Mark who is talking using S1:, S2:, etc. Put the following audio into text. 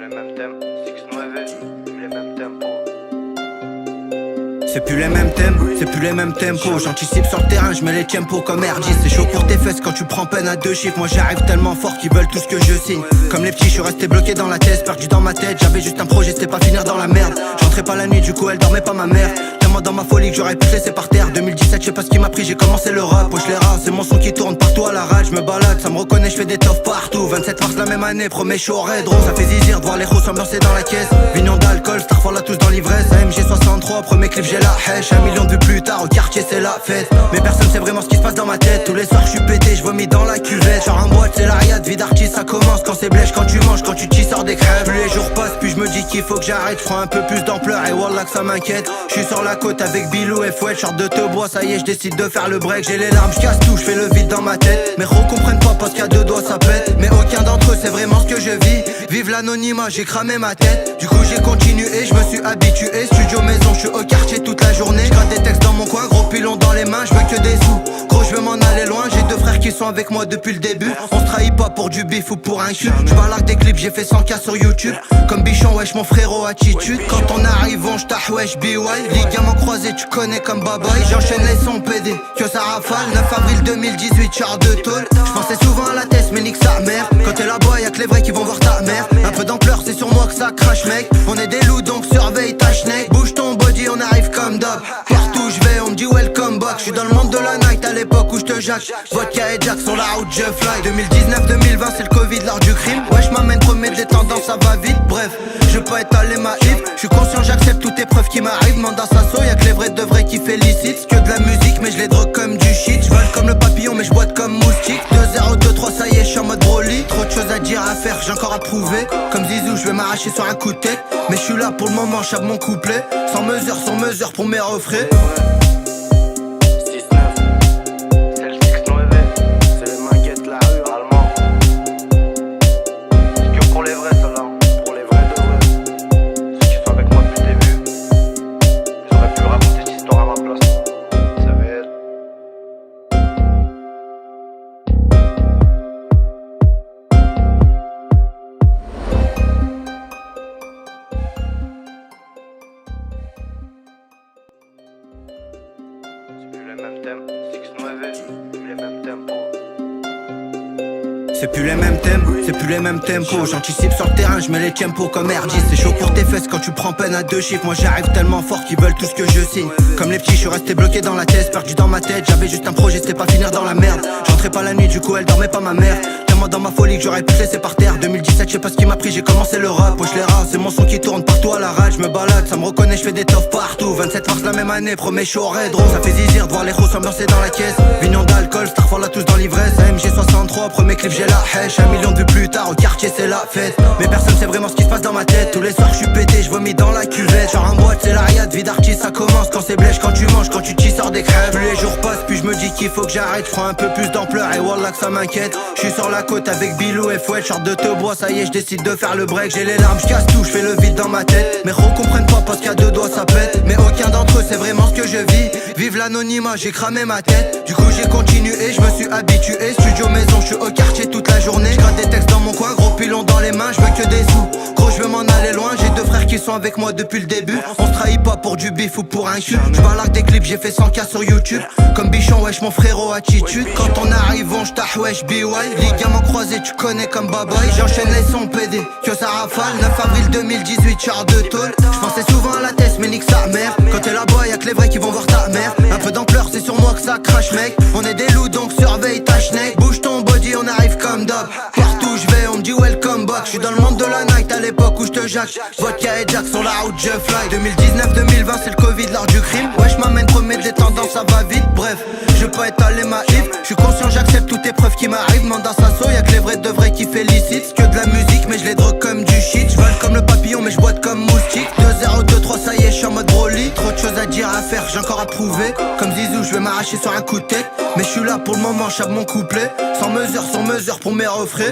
S1: les mêmes thèmes, 6-9, plus les mêmes tempos.
S2: C'est plus les mêmes thèmes, c'est plus les mêmes tempos. J'anticipe sur le terrain, je mets les tempos comme R10. C'est chaud pour tes fesses quand tu prends peine à deux chiffres. Moi j'arrive tellement fort qu'ils veulent tout ce que je signe. Comme les petits, je suis resté bloqué dans la tête, perdu dans ma tête. J'avais juste un projet, c'était pas finir dans la merde. J'entrais pas la nuit, du coup elle dormait pas ma mère. Tellement dans ma folie que j'aurais pu te laisser par terre. 2017, je sais pas ce qui m'a pris, j'ai commencé le rap. Wesh les rats, c'est mon son qui tourne partout à la rage. Je me balade, ça me reconnaît, je fais des toffs partout. 27 mars la même année, premier show Red Rose. Ça fait zizir de voir les roses s'ambiancer dans la caisse. Vignon d'alcool, Starfall là tous dans l'ivresse. AMG 63, premier clip j'ai la hache. 1 million de vues plus tard, au quartier c'est la fête. Mais personne sait vraiment ce qui se passe dans ma tête. Tous les soirs je suis pété, je vomis dans la cuvette. Genre en boîte c'est l'ariade, vie d'artiste ça commence. Quand c'est blèche, quand tu manges, quand tu t'y sors des crèves. Plus les jours passent, puis je me dis qu'il faut que j'arrête. Je prends un peu plus d'ampleur et wallah que ça m'inquiète. Je suis sur la côte avec Bilou et Fouette, short de te bois, ça y est je décide de faire le break. J'ai les larmes, je casse tout, je fais le vide dans ma tête. Mais recomprennent pas parce qu'à deux doigts ça pète. Mais aucun d'entre eux c'est vraiment ce que je vis. Vive l'anonymat, j'ai cramé ma tête. Du coup j'ai continué, je me suis habitué. Studio maison, je suis au quartier toute la journée. Je gratte des textes dans mon coin, gros pilon dans les mains, je veux que des sous. Gros je veux m'en aller loin, j'ai deux frères qui sont avec moi depuis le début. On se trahit pas pour du bif ou pour un cul. Je balade des clips, j'ai fait 100K sur YouTube. Comme bichon, wesh mon frérot attitude. Quand on arrive, on j'tah wesh BY. Ligament croisé, tu connais comme babaï. J'enchaîne les sons PD, que ça rafale. 9 avril 2018, char de tôle. J'pensais souvent à la tête, mais nique sa mère. Quand t'es là-bas, y'a que les vrais qui vont voir ta mère. Un peu d'ampleur, c'est sur moi que ça crache mec. On est des loups donc surveille ta schneck. Bouge ton body, on arrive comme d'hab. Partout je vais, on me dit welcome back. J'suis dans le monde de la night à l'époque où j'te jacque. Vodka et Jack sur la route, je fly. 2019-2020, c'est le Covid, l'art du crime. Wesh m'amène premier des tendances, ça va vite. Bref, je peux étaler ma hip. J'suis conscient, j'accepte toutes épreuves qui m'arrivent. Mandat Sasso, y'a que les vrais de vrais qui félicitent. C'est que de la musique, mais je les drogue comme du shit. J'vole comme le papillon, mais j'boite comme moustique. 2-0, 2-3, ça y est, j'suis en mode Broly. Trop de choses à dire, à faire, j'ai encore à prouver. Comme Zizou, j'vais m'arracher sur un coup de tête. Mais j'suis là pour le moment, j'chape mon couplet. Sans mesure pour mes refrains.
S1: 6-9, c'est le 6-9, c'est les manguettes la rue allemand. C'est que pour les vrais ça là, pour les vrais de vrais. Ceux qui sont avec moi depuis le début, ils auraient pu raconter cette histoire à ma place. Ça va être. C'est plus les mêmes thèmes, 6-9, plus les mêmes tempos.
S2: C'est plus les mêmes thèmes, c'est plus les mêmes tempos. J'anticipe sur le terrain, je mets les tempos comme R10. C'est chaud pour tes fesses quand tu prends peine à deux chiffres. Moi j'arrive tellement fort qu'ils veulent tout ce que je signe. Comme les petits, je suis resté bloqué dans la tête, perdu dans ma tête. J'avais juste un projet, c'était pas finir dans la merde. J'entrais pas la nuit, du coup elle dormait pas ma mère. Tellement dans ma folie que j'aurais pu te laisser par terre. 2017, je sais pas ce qui m'a pris, j'ai commencé le rap. Wesh les rats, c'est mon son qui tourne partout à la rage. Je me balade, ça me reconnaît, je fais des toffs partout. 27 mars la même année, premier show Red Rose. Ça fait zizir de voir les roses s'ambiancer dans la caisse. Vignon d'alcool, Starfall là tous dans l'ivresse. AMG 63, premier clip j'ai la hache. 1 million de vues plus tard, au quartier c'est la fête. Mais personne sait vraiment ce qui se passe dans ma tête. Tous les soirs je suis pété, je vomis dans la cuvette. Genre en boîte c'est l'ariade, vie d'artiste ça commence. Quand c'est blèche, quand tu manges, quand tu t'y sors des crèves. Plus les jours passent, puis je me dis qu'il faut que j'arrête. Je prends un peu plus d'ampleur et wallah que ça m'inquiète. Je suis sur la côte avec Bilou et Fouette, short de te bois, ça y est je décide de faire le break. J'ai les larmes, je casse tout, je fais le vide dans ma tête. Mais recomprennent pas parce qu'à deux doigts ça pète. Mais aucun d'entre eux c'est vraiment ce que je vis. Vive l'anonymat, j'ai cramé ma tête. Du coup j'ai continué, je me suis habitué. Studio maison, je suis au quartier toute la journée. Je gratte des textes dans mon coin, gros pilon dans les mains, je veux que des sous. Gros je veux m'en aller loin, j'ai deux frères qui sont avec moi depuis le début. On se trahit pas pour du bif ou pour un cul. Je balade des clips, j'ai fait 100K sur YouTube. Comme bichon, wesh mon frérot attitude. Quand on arrive, on j'tah wesh BY. Ligament croisé, tu connais comme babaï. J'enchaîne les sons PD, que ça rafale. 9 avril 2018, char de tôle. J'pensais souvent à la tête, mais nique sa mère. Quand t'es là-bas, y'a que les vrais qui vont voir ta mère. Un peu d'ampleur, c'est sur moi que ça crache mec. On est des loups donc surveille ta schneck. Bouge ton body, on arrive comme d'hab. Partout je vais, on me dit welcome back. Je suis dans le monde de la night à l'époque où j'te jacque. Vodka et Jack sur la route, je fly. 2019-2020, c'est le Covid, l'art du crime. Wesh m'amène premier des tendances, ça va vite. Bref, je peux étaler ma hip. Je suis conscient, j'accepte toutes épreuves qui m'arrivent. Mandat Sasso, y'a que les vrais de vrais qui félicitent. C'est que de la musique, mais je les drogue comme du shit. J'vole comme le papillon, mais j'boite comme moustique. 2-0, 2-3, ça y est, j'suis en mode Broly. Trop de choses à dire, à faire, j'ai encore à prouver. Comme Zizou, je vais m'arracher sur un coup de tête. Mais je suis là pour le moment, j'chape mon couplet. Sans mesure pour mes refrains.